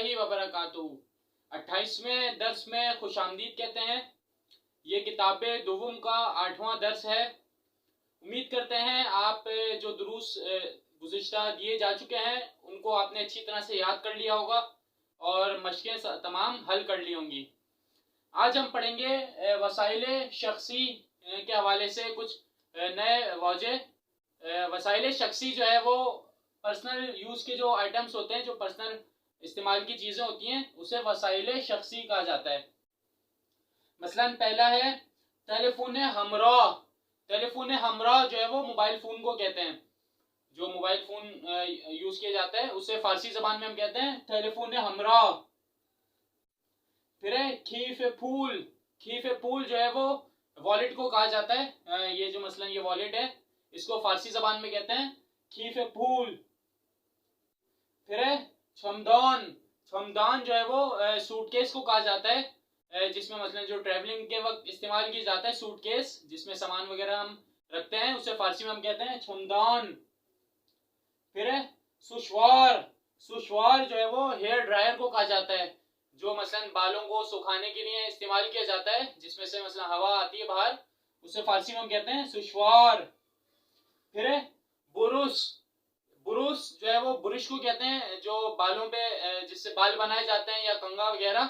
वरहमतुल्लाहि वबरकातुहू। 28वें दर्स में खुशामदीद कहते हैं। ये किताब दुवुम का 8वां दर्स है। उम्मीद करते हैं आप जो दुरूस गुज़िश्ता दिए जा चुके हैं उनको आपने अच्छी तरह से याद कर लिया होगा और मशक़ें तमाम हल कर ली होंगी। आज हम पढ़ेंगे वसाइले शख्सी के हवाले से कुछ नए वजह। वसाइले शख्सी जो है वो पर्सनल यूज़ के जो आइटम्स होते हैं, जो पर्सनल इस्तेमाल की चीज़ें होती हैं, उसे वसाइले शख्सी कहा जाता है। मसलन पहला है टेलीफोन हमरा। टेलीफोन हमरा जो है वो मोबाइल फ़ोन को कहते हैं। जो मोबाइल फ़ोन यूज़ किया जाता है उसे फ़ारसी ज़बान में हम कहते हैं टेलीफोन हमरा। फिर है खीफ फूल। खीफ फूल जो है वो वॉलेट को कहा जाता है। ये जो मसलन ये वॉलेट है इसको फ़ारसी ज़बान में कहते हैं खीफ फूल। फिर है छमदान। छमदान जो है वो सूटकेस को कहा जाता है, जिसमें मसलन जो ट्रैवलिंग के वक्त इस्तेमाल की जाता है सूटकेस, जिसमें सामान वगैरह हम रखते हैं, उसे फ़ारसी में हम कहते हैं छमदान। फिर है सुशवार। सुशवार जो है वो हेयर ड्रायर को कहा जाता है, जो मसलन बालों को सुखाने के लिए इस्तेमाल किया जाता है, जिसमें से मसलन हवा आती है बाहर, उसे फ़ारसी में हम कहते हैं सुशवार। फिर है बुरुश। बुरुश जो है वो बुरुश को कहते हैं, जो बालों पे जिससे बाल बनाए जाते हैं या कंघा वगैरह,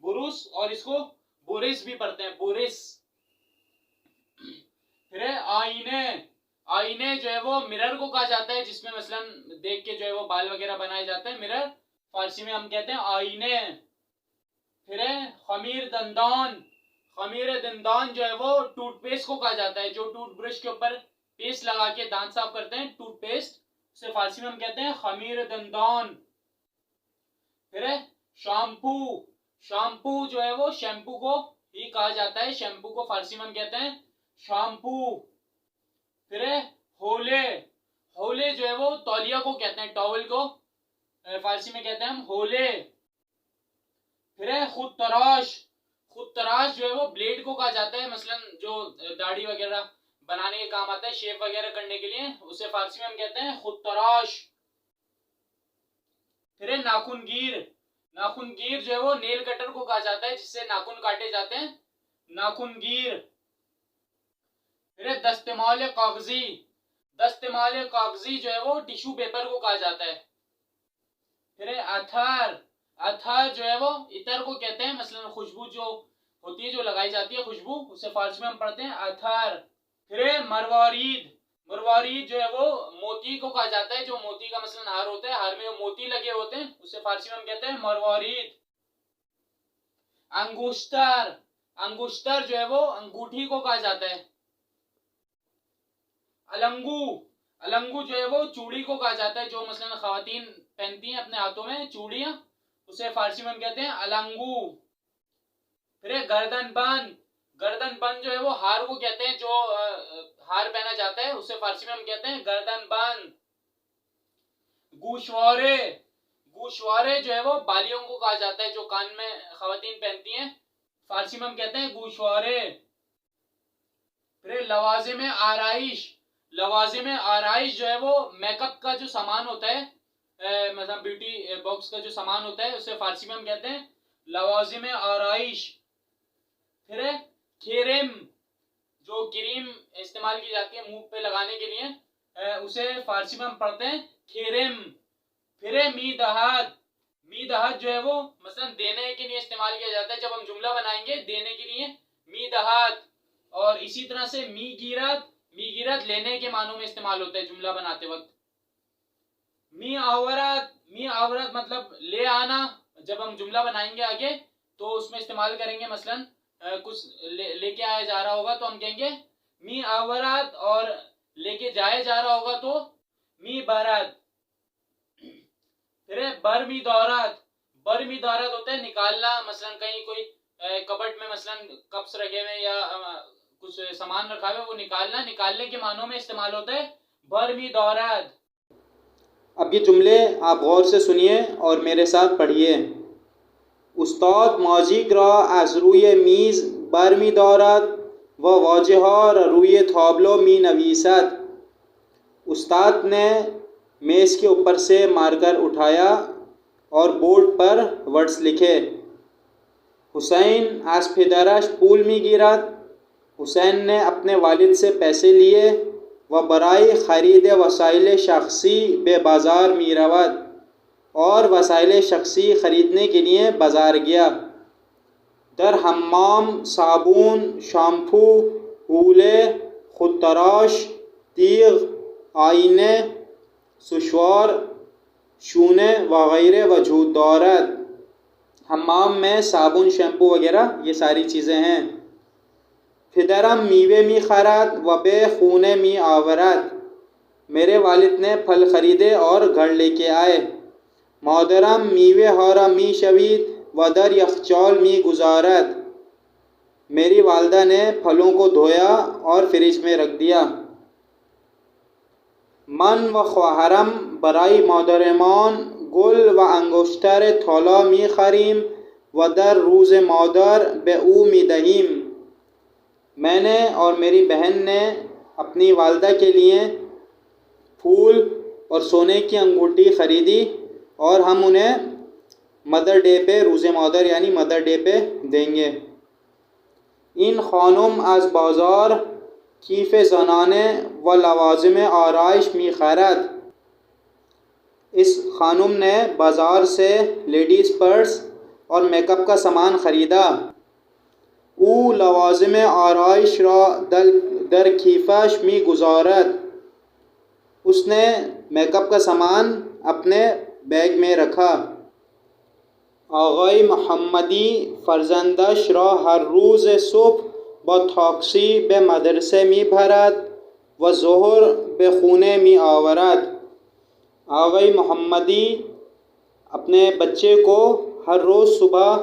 बुरुश, और इसको बुरिस भी पढ़ते हैं, बुरिस। फिर है आईने। आईने जो है वो मिरर को कहा जाता है, जिसमें मसलन देख के जो है वो बाल वगैरह बनाए जाते हैं, मिरर, फारसी में हम कहते हैं आईने। फिर है खमीर दंदान। खमीर दंदान जो है वो टूथपेस्ट को कहा जाता है, जो टूथब्रश के ऊपर पेस्ट लगा के दांत साफ करते हैं, टूथपेस्ट, उसे फारसी में हम कहते हैं खमीर दंदान। फिर है शैम्पू। शैम्पू जो है वो शैम्पू को ही कहा जाता है, शैम्पू को फारसी में हम कहते हैं शैम्पू। फिर है होले। होले जो है वो तौलिया को कहते हैं, टॉवल को फारसी में कहते हैं हम होले। फिर है खुद तराश। खुद तराश जो है वो ब्लेड को कहा जाता है, मसलन जो दाढ़ी वगैरह बनाने के काम आता है, शेप वगैरह करने के लिए, उसे फारसी में हम कहते हैं खुद तराश। फिर है नाखूनगीर। नाखूनगीर जो है वो नेल कटर को कहा जाता है, जिससे नाखून काटे जाते हैं, नाखूनगीर। फिर है दस्तमाल कागजी। दस्तमाल कागजी जो है वो टिश्यू पेपर को कहा जाता है। फिर है अथर। अथर जो है वो इतर को कहते हैं, मसलन खुशबू जो होती है, जो लगाई जाती है खुशबू, उसे फारसी में हम पढ़ते हैं अथर। फिर है मरवारीद। मरवारीद जो है वो मोती को कहा जाता है, जो मोती का मसलन हार होता है, हार में जो मोती लगे होते हैं, उसे फारसी में हम कहते हैं मरवारीद। अंगुश्तर। अंगुश्तर जो है वो अंगूठी को कहा जाता है। अलंगू। अलंगू जो है वो चूड़ी को कहा जाता है, जो मसलन खवातीन पहनती हैं अपने हाथों में चूड़ियां, उसे फारसी में हम कहते हैं अलंगू। फिर है गर्दन बंद। गर्दन बंद जो है वो हार को कहते हैं, जो हार पहना जाता है, उसे फारसी में हम कहते हैं गर्दन बंद। गुशवारे। गुशवारे जो है वो बालियों को कहा जाता है, जो कान में खवातीन पहनती हैं, फारसी में हम कहते हैं गुशवारे। फिर लवाजिम आराइश। लवाजिम आराइश जो है वो मेकअप का जो सामान होता है, मतलब ब्यूटी बॉक्स का जो सामान होता है, उसे फारसी में हम कहते हैं लवाजिम आराइश। फिर है खेरेम। जो क्रीम इस्तेमाल की जाती है मुंह पे लगाने के लिए, उसे फारसी में हम पढ़ते हैं खेरेम। फिर है मी दहाद। मी दहाद जो है वो मसलन देने के लिए इस्तेमाल किया जाता है, जब हम जुमला बनाएंगे देने के लिए मी दहाद। और इसी तरह से मी गिरत। मी गिरत लेने के मानों में इस्तेमाल होता है जुमला बनाते वक्त। मी आवरत। मी आवरत मतलब ले आना, जब हम जुमला बनाएंगे आगे तो उसमें इस्तेमाल करेंगे, मसलन कुछ लेके आया जा रहा होगा तो हम कहेंगे मी आवरत, और लेके जाया जा रहा होगा तो मी बरत। फिर है बरमी दौरत। बरमी दौरत होता है निकालना, मसलन कहीं कोई कबर्ड में मसलन कप्स रखे हुए या कुछ सामान रखा हुआ है, वो निकालना, निकालने के मानों में इस्तेमाल होता है बरमी दौरत। अब ये जुमले आप गौर से सुनिए और मेरे साथ पढ़िए। उस्ताद माजिक रा आज रूए मीज़ बरमी दौरत व वाजहा रूए थाबलो मी नवीसत। उस्ताद ने मेज़ के ऊपर से मार्कर उठाया और बोर्ड पर वर्ड्स लिखे। हुसैन आज फिदरश पूल में गिरा, हुसैन ने अपने वालिद से पैसे लिए। व बराई ख़रीद वसाइल शख्सी बे बाज़ार में रवत, और वसाइल शख्सी ख़रीदने के लिए बाज़ार गया। दर हम्माम साबुन, शैम्पू, हूले, खुद तराश, तीग, आईने, सुशवार, शूने वगैरह वजूद दौरत। हम्माम में साबुन, शैम्पू वगैरह ये सारी चीज़ें हैं। फिदरम मीवे मी खरात व बे खूने मी आवरत, मेरे वालिद ने फल ख़रीदे और घर लेके आए। मौदरम मीवे हौरा मी शवीद व दर यखचौल मी गुजारत, मेरी वालदा ने फलों को धोया और फ्रिज में रख दिया। मन व ख्वाहरम बराई मौदरमान गुल व अंगुश्तर थोला मी खरीम व दर रूज़ मौदर बे ऊ मी दहीम, मैंने और मेरी बहन ने अपनी वालदा के लिए फूल और सोने की अंगूठी ख़रीदी और हम उन्हें मदर डे पे, रूज़े मौदर यानी मदर डे पे देंगे। इन खानुम आज बाज़ार कीफ़ ज़नाने व लवाज़िम आराइश मी खैरत, इस खानुम ने बाज़ार से लेडीज़ पर्स और मेकअप का सामान ख़रीदा। ऊ लवाज़िम आराइश रा दर खीफाश मी गुजारत, उसने मेकअप का सामान अपने बैग में रखा। आगाई मोहम्मदी फ़र्जंदश रा हर रोज़ सुबह ब थाक्सी बे मदरसे मी भरत व ज़ोहर बे खूने मी आवरत, आगाई मोहम्मदी अपने बच्चे को हर रोज़ सुबह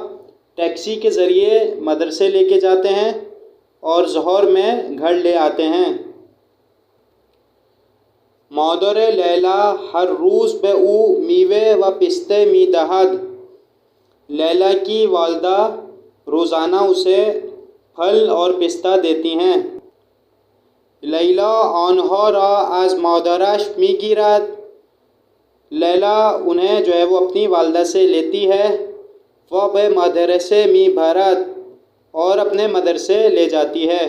टैक्सी के ज़रिए मदरसे लेके जाते हैं और ज़ोहर में घर ले आते हैं। मौदर लैला हर रोज़ बे ऊ मीवे व पिस्ते मी दहद, लैला की वालदा रोज़ाना उसे फल और पिस्ता देती हैं। लैला आनहा रा आज मौदरश मी गिरत, लैला उन्हें जो है वो अपनी वालदा से लेती है। वह बे मदरसे मी भरत, और अपने मदरसे ले जाती है।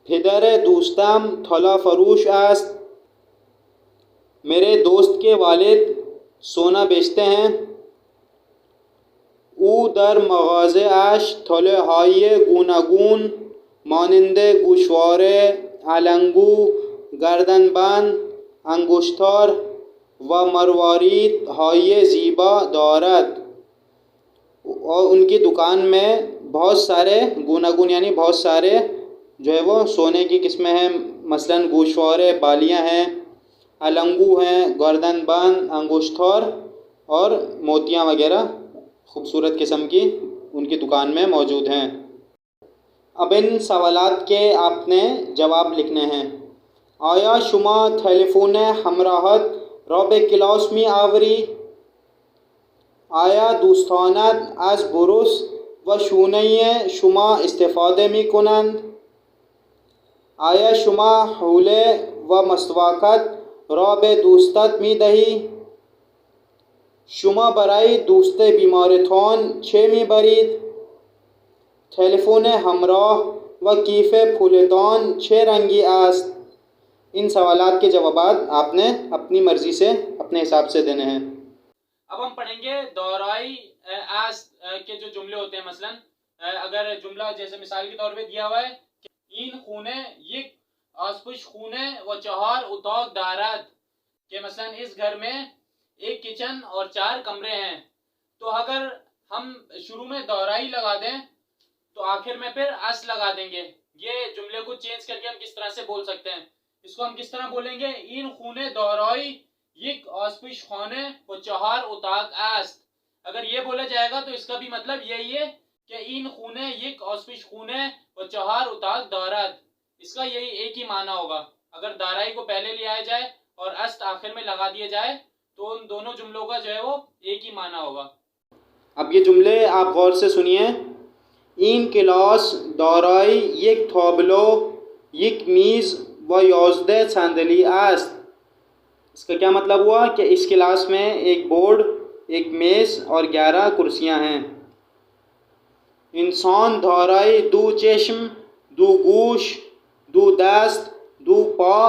फिदर दोस्तम थला फरूश आस्त, मेरे दोस्त के वालिद सोना बेचते हैं। ऊ दर मगाज़े आश थले हाये गुनागुन मानिंदे गुशवारे, अलंगू, गर्दनबंद, अंगुश्तर व मरवारीत हाये ज़ीबा दौरत, और उनकी दुकान में बहुत सारे गुनागुन यानी बहुत सारे जो है वो सोने की किस्में हैं, मसलन गोशवारे बालियाँ हैं, अलंगू हैं, गर्दनबंद, अंगुश्तर और मोतियाँ वगैरह खूबसूरत किस्म की उनकी दुकान में मौजूद हैं। अब इन सवालात के आपने जवाब लिखने हैं। आया शुमा टेलीफोन हमराहत रब क्लास में आवरी, आया दोस्तानत आज बुरुस व शूनय शुमा इस्तेफादे में कुनंद, आया शुमा हूले व मस्तवाकत रब दोस्तत मी दही, शुमा बराई दोस्ते बीमारथान छे मी बरीद, टेलीफोन हमराह व कीफ़े फूलदान छे रंगी आस्त। इन सवालात के जवाब आपने अपनी मर्ज़ी से अपने हिसाब से देने हैं। अब हम पढ़ेंगे दोहराई आस्त के जो जुमले होते हैं। मसलन अगर जुमला जैसे मिसाल के तौर पे दिया हुआ है कि इन खूने यिक आसपुश खूने व चौहार उतौक दारात, के मसलन इस घर में एक किचन और 4 कमरे हैं, तो अगर हम शुरू में दोहराई लगा दें तो आखिर में फिर अस लगा देंगे। ये जुमले को चेंज करके हम किस तरह से बोल सकते हैं, इसको हम किस तरह बोलेंगे, इन खूने दोहराई यिक आसपुश खाने व चौहार उताक आस्त। अगर ये बोला जाएगा तो इसका भी मतलब यही है कि इन खूने यिक आसपुश खूने व चौहार उताक दारात, इसका यही एक ही माना होगा। अगर दाराई को पहले ले आया जाए और अस्त आखिर में लगा दिया जाए तो उन दोनों जुमलों का जो है वो एक ही माना होगा। अब ये जुमले आप गौर से सुनिए। इन क्लास दौराई यक थोबलो यक मीज़ व योजदे संदली आस्त, इसका क्या मतलब हुआ कि इस क्लास में एक बोर्ड एक मेज़ और 11 कुर्सियाँ हैं। इंसान दौराई दो चश्म, दो गोश, दो दस्त, दो पा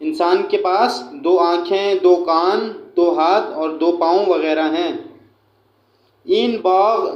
इंसान के पास 2 आँखें, 2 कान, 2 हाथ और 2 पाँव वगैरह हैं। इन बाग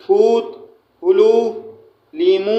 तूत, हुलू, लीमू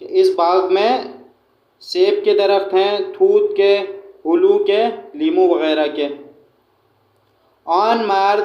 इस बाग में सेब के दरख्त हैं, तूत के, हुलू के, लीमू वगैरह के। आन मर्द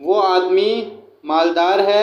वो आदमी मालदार है।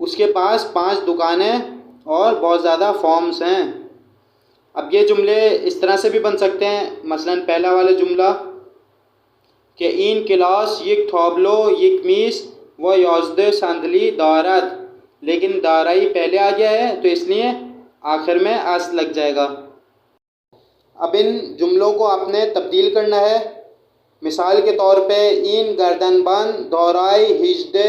उसके पास 5 दुकानें और बहुत ज़्यादा फॉर्म्स हैं। अब ये जुमले इस तरह से भी बन सकते हैं, मसलन पहला वाला जुमला कि इन क्लास यक थोबलो यक मीस व 11 संदली दारद, लेकिन दाराई पहले आ गया है तो इसलिए आखिर में अस लग जाएगा। अब इन जुमलों को आपने तब्दील करना है। मिसाल के तौर पे इन गर्दनबंद दौराई हिजदे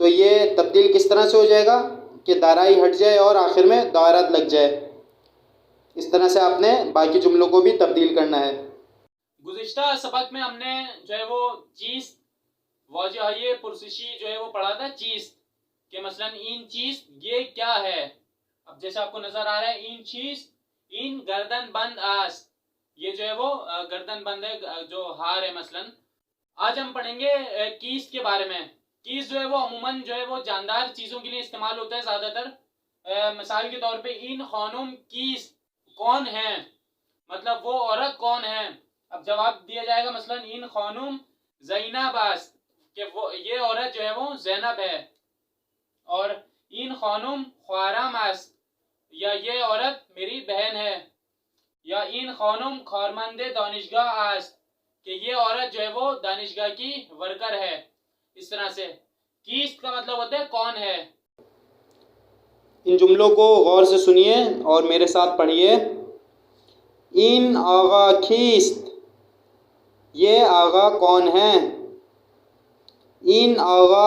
तो ये तब्दील किस तरह से हो जाएगा कि दाराई हट जाए और आखिर में दारद लग जाए। इस तरह से आपने बाकी जुमलों को भी तब्दील करना है। गुज़िश्ता सबक में हमने जो है वो चीज़ वाजह पुरसिशी जो है वो पढ़ा था, चीज़ के मसलन इन चीज़ ये क्या है। अब जैसे आपको नजर आ रहा है इन चीज़ इन गर्दन बंद आस, ये जो है वो गर्दन बंद है, जो हार है मसलन। आज हम पढ़ेंगे कीस के बारे में। कीस जो है वो अमूमन जो है वो जानदार चीज़ों के लिए इस्तेमाल होता है ज़्यादातर। मिसाल के तौर पे इन खानुम कीस कौन है, मतलब वो औरत कौन है। अब जवाब दिया जाएगा मसलन इन खानुम ज़ैनब आस्त, कि वो ये औरत जो है वो ज़ैनब है। और इन खानुम ख्वारम आस्त, या ये औरत मेरी बहन है। या इन खानुम खारमंदे दानिशगाह आस्त, कि ये औरत जो है वो दानिशगाह की वर्कर है। इस तरह से कीस का मतलब होता है कौन है। इन जुमलों को गौर से सुनिए और मेरे साथ पढ़िए। इन आगा खीस्त, ये आगा कौन है। इन आगा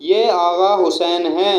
ये आगा हुसैन हैं।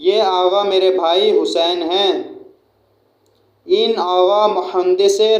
ये आगा मेरे भाई हुसैन हैं। इन आगा मुहंदिस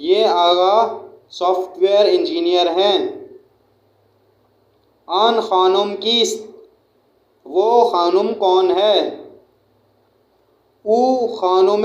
ये आगा सॉफ्टवेयर इंजीनियर हैं। आन खानुम कीस्त, वो खानुम कौन है। ऊ खानुम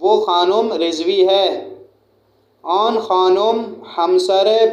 वो खानुम रिजवी है। आन खानुम हमसर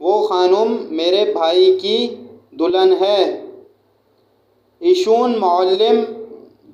वो खानुम मेरे भाई की दुल्हन है। इशून मौल्लिम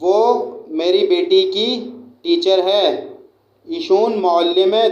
वो मेरी बेटी की टीचर है। इशून मौल्लिम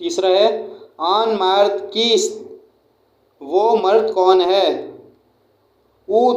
तीसरा है आन मर्द कीस्त, वो मर्द कौन है। वो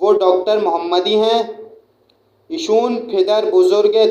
वो डॉक्टर मोहम्मदी हैं। इशून फिदर बुज़ुर्ग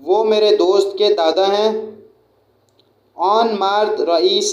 वो मेरे दोस्त के दादा हैं। आन मर्द रईस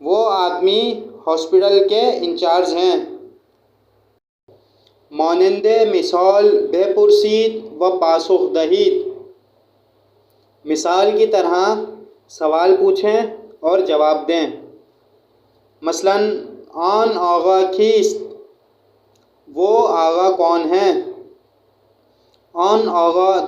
वो आदमी हॉस्पिटल के इंचार्ज हैं। मानंदे मिसाल बेपुरसीद व पासुख दहीद, मिसाल की तरह सवाल पूछें और जवाब दें। मसलन आन आगा खीस्त, वो आगा कौन है। आन आगा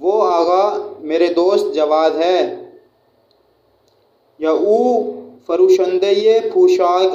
वो आगा मेरे दोस्त जवाद है। या ऊ फरोशंदे पोशाक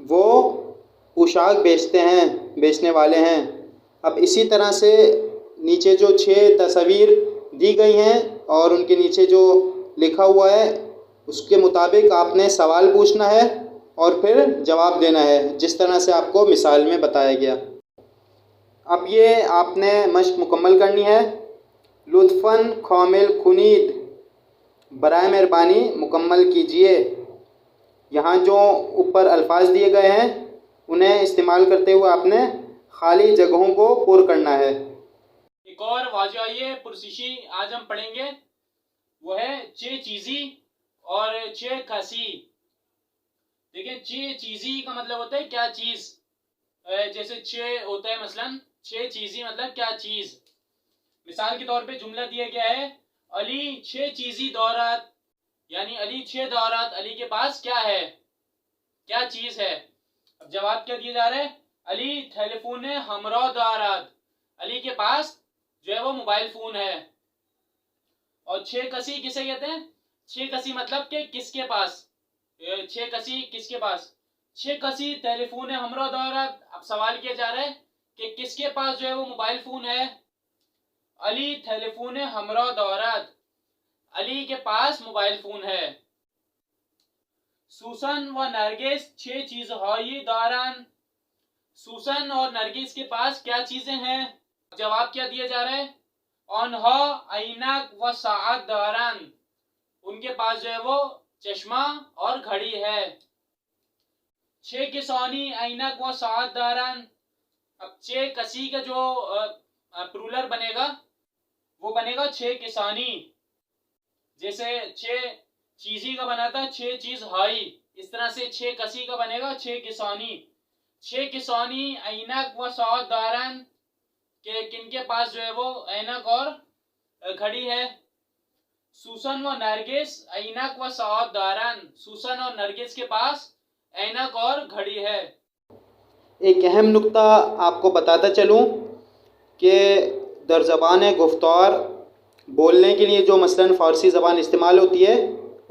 वो पोशाक बेचते हैं, बेचने वाले हैं। अब इसी तरह से नीचे जो 6 तस्वीर दी गई हैं और उनके नीचे जो लिखा हुआ है उसके मुताबिक आपने सवाल पूछना है और फिर जवाब देना है, जिस तरह से आपको मिसाल में बताया गया। अब ये आपने मश्क मुकम्मल करनी है। लुत्फ़न कामिल खुनीद, बराए मेहरबानी मुकम्मल कीजिए। यहाँ जो ऊपर अल्फाज दिए गए हैं उन्हें इस्तेमाल करते हुए आपने खाली जगहों को पुर करना है। एक और वाजियाए पुरसिशी आज हम पढ़ेंगे, वो है चे चीजी और चे कसी। देखिए, चे चीजी का मतलब होता है क्या चीज। जैसे चे होता है मसलन, चे चीजी मतलब क्या चीज। मिसाल के तौर पे जुमला दिया गया है, अली छे चीजी दौरात, यानी अली छह दौरात, अली के पास क्या है, क्या चीज है। अब जवाब क्या दिया जा रहा है, अली टेलीफोन हमरा दौरात, अली के पास जो है वो मोबाइल फोन है। और छे कसी किसे कहते हैं, छे कसी मतलब कि किसके पास, छे कसी किसके पास, छे कसी टेलीफोन हमरा दौरात। अब सवाल किया जा रहा है कि किसके पास जो है वो मोबाइल फोन है, अली टेलीफोन हमरा दौरात, अली के पास मोबाइल फोन है। सूसन व नरगिस छह चीज हाई दारान, सूसन और नरगिस के पास क्या चीजें हैं। जवाब क्या दिया जा रहा है, अनहा ऐनक व साअत दारान, उनके पास जो है वो चश्मा और घड़ी है। छे किसानी ऐनक व साअत दारान, अब छे कसी का जो प्लूरल बनेगा वो बनेगा छे किसानी। जैसे छे चीजी का बना था छे चीज हाई, इस तरह से छे कसी का बनेगा छे किसानी। छे किसानी ऐनक व साअत दारान, के किनके पास जो है वो ऐनक और घड़ी है। सूसन व नरगिस ऐनक व साअत दारान, सूसन और नरगिस के पास ऐनक और घड़ी है। एक अहम नुक्ता आपको बताता चलूँ कि दर ज़बान गुफ्तार बोलने के लिए जो मसलन फ़ारसी ज़बान इस्तेमाल होती है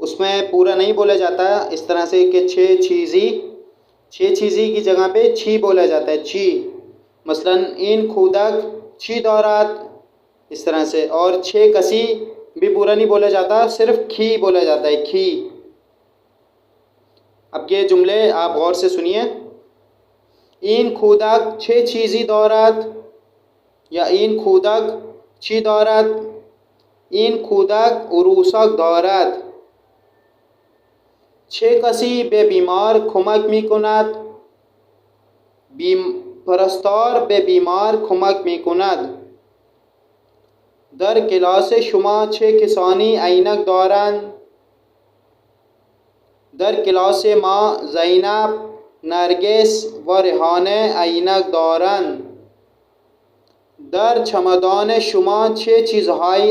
उसमें पूरा नहीं बोला जाता इस तरह से कि छः चीज़ी की जगह पे छी बोला जाता है, छी। मसलन इन खुदक छी दौरात, इस तरह से। और छः कसी भी पूरा नहीं बोला जाता, सिर्फ खी बोला जाता है, खी। अब ये जुमले आप गौर से सुनिए, इन खुदक छः चीज़ी दौरात या इन खुदक छी दौरात, इन खुदक उरूसक दौरात, छे कसी बे बीमार खुमक मी कुनद, परस्तार बे बीमार खुमक मी कुनद, दर क्लास शुमा छे किसानी ऐनक दौरान, दर क्लास माँ ज़ैनब नरगिस व रेहाने ऐनक दौरान, दर चमदान शुमा छे चीज़हाई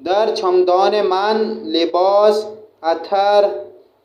दर चमदान मन लिबास अथर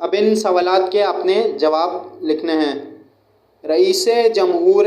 अब इन सवालात के आपने जवाब लिखने हैं। रईस जमहूर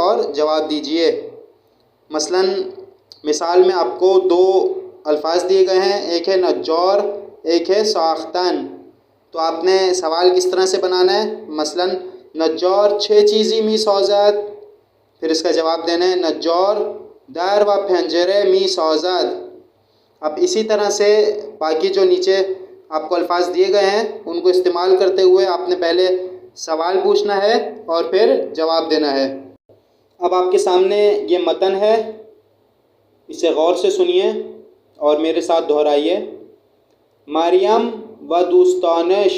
और जवाब दीजिए। मसलन मिसाल में आपको दो अल्फाज दिए गए हैं, एक है नज्जार, एक है साख्तन। तो आपने सवाल किस तरह से बनाना है, मसलन नज्जार छे चीज़ी मी सौज़द, फिर इसका जवाब देना है नज्जार दर व पंजरे मी सौज़द। अब इसी तरह से बाकी जो नीचे आपको अल्फाज दिए गए हैं उनको इस्तेमाल करते हुए आपने पहले सवाल पूछना है और फिर जवाब देना है। अब आपके सामने ये मतन है, इसे गौर से सुनिए और मेरे साथ दोहराइए। मरियम व दोस्तानश,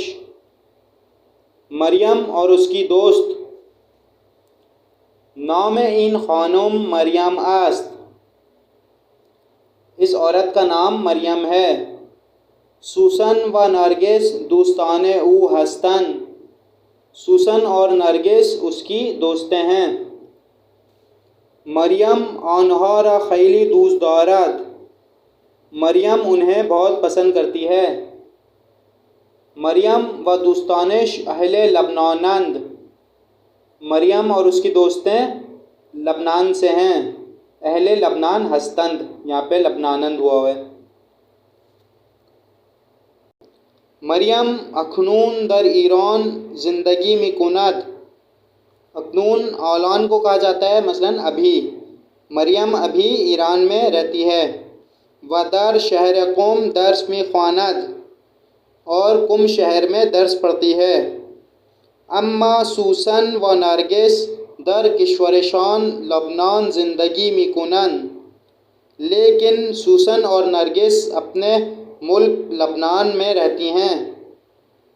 मरियम और उसकी दोस्त। नाम इन खानुम मरियम आस्त, इस औरत का नाम मरियम है। सूसन व नरगिस दोस्ताने ऊ हस्तन, सूसन और नरगिस उसकी दोस्तें हैं। मरियम आनहा र खैली दूस दारत, मरियम उन्हें बहुत पसंद करती है। मरियम व दोस्तानिश अहले लबनानंद, मरियम और उसकी दोस्तें लबनान से हैं। अहले लबनान हस्तंद, यहाँ पे लबनानंद हुआ है। मरियम अखनून दर ईरान ज़िंदगी में कुनद, अखनून औलान को कहा जाता है मसलन अभी। मरियम अभी ईरान में रहती है। व दर शहर कुम दर्स में ख्वानद, और कुम शहर में दर्स पढ़ती है। अम्मा सूसन व नरगिस दर किश्वरशान लबनान ज़िंदगी में कुनन, लेकिन सूसन और नरगिस अपने मुल्क लबनान में रहती हैं।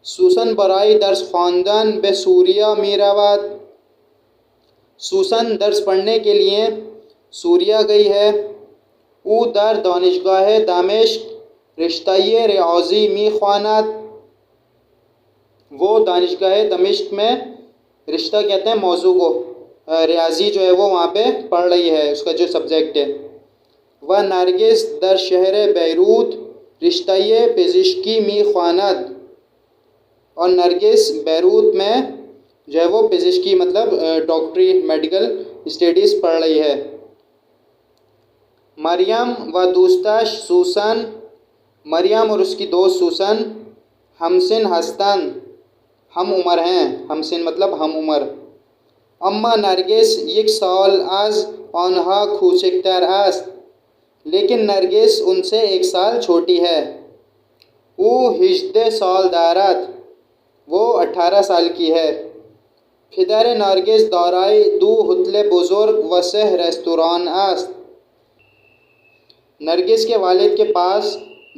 सूसन बराई दर्स ख़वानदन बे सूरिया मीरावत, सूसन दर्स पढ़ने के लिए सूरिया गई है। ऊ दर दानिशगाह दमिश्क रिश्ताए रियाजी मी ख्वानत, वो दानिशगाह दमिश्क में रिश्ता कहते हैं मौजू को, रियाजी जो है वो वहाँ पे पढ़ रही है, उसका जो सब्जेक्ट है। व नरगिस दर शहर बैरूत रिश्ताए पेजिश्की मी ख्वानत, और नरगिस बैरूत में जो है वो पेजिश्की मतलब डॉक्टरी मेडिकल स्टडीज़ पढ़ रही है। मरियम व दोस्तश सूसन, मरियम और उसकी दोस्त सूसन हमसिन हस्तन, हम उम्र हैं। हमसिन मतलब हम उम्र। अम्मा नरगिस एक साल आज आनहा खूचिकतर अस्त, लेकिन नरगिस उनसे 1 साल छोटी है। वो हिजदे साल दारत, वो 18 साल की है। फिदर नरगिस दौराई दो हुतले बुजुर्ग वसह रेस्तुरान अस्त, नरगिस के वालिद के पास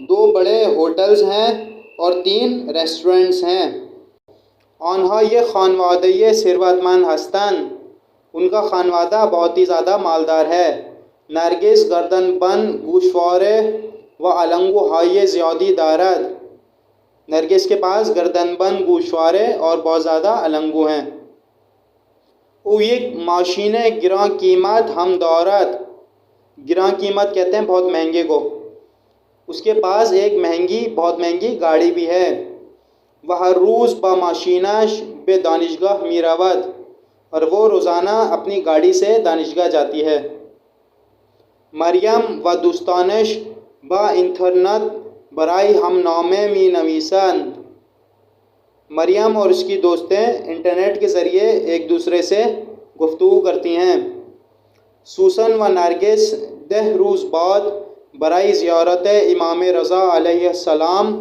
2 बड़े होटल्स हैं और 3 रेस्टोरेंट्स हैं। आनहा ये खानवादे सिरवतमंद हस्तन, उनका खानवादा बहुत ही ज़्यादा मालदार है। नरगिस गर्दन बंद गोशवारे व अलंगो हाये ज़्यादी दारद, नरगिस के पास गर्दन बंद गोशवारे और बहुत ज़्यादा अलंगू हैं। वो एक माशीन गिरा कीमत हम दौरत, गिरा कीमत कहते हैं बहुत महंगे को, उसके पास एक बहुत महंगी गाड़ी भी है। वह हर रोज़ बामाशीनाश बे दानिशगाह मीरावत, और वो रोज़ाना अपनी गाड़ी से दानिशगाह जाती है। मरियम व दोस्तानिश बा इंटरनेट बराई हम नामे मी नवीसन, मरियम और उसकी दोस्तें इंटरनेट के ज़रिए एक दूसरे से गुफ्तगू करती हैं। सूसन व नरगिस 10 रोज़ बाद बराई ज़ियारत इमाम रज़ा अलैहिस्सलाम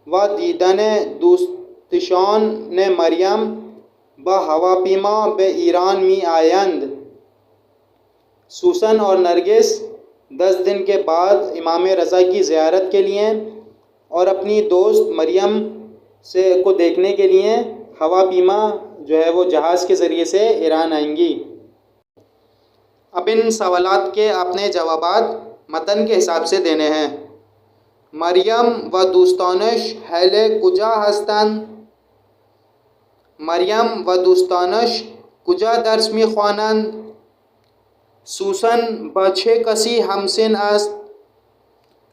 व दीदन दोस्तिशान ने मरियम ब हवापीमा बे ईरान मी आयंद, सूसन और नरगिस 10 दिन के बाद इमाम रज़ा की ज़ियारत के लिए और अपनी दोस्त मरियम को देखने के लिए हवापीमा जो है वो जहाज़ के ज़रिए से ईरान आएंगी। अब इन सवालात के आपने जवाबात मतन के हिसाब से देने हैं। मरियम व दोस्तानिश हैले कुजा हस्तन, मरियम व दोस्तानिश कुजा दर्स में ख्वानन, सूसन बछे कसी हमसिन अस्त,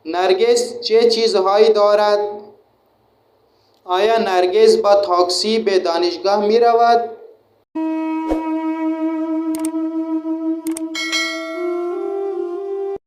नरगिस चे चीज़हाई दौरत, आया नरगिस ब थॉक्सी बे दानिशगाह मीरावत।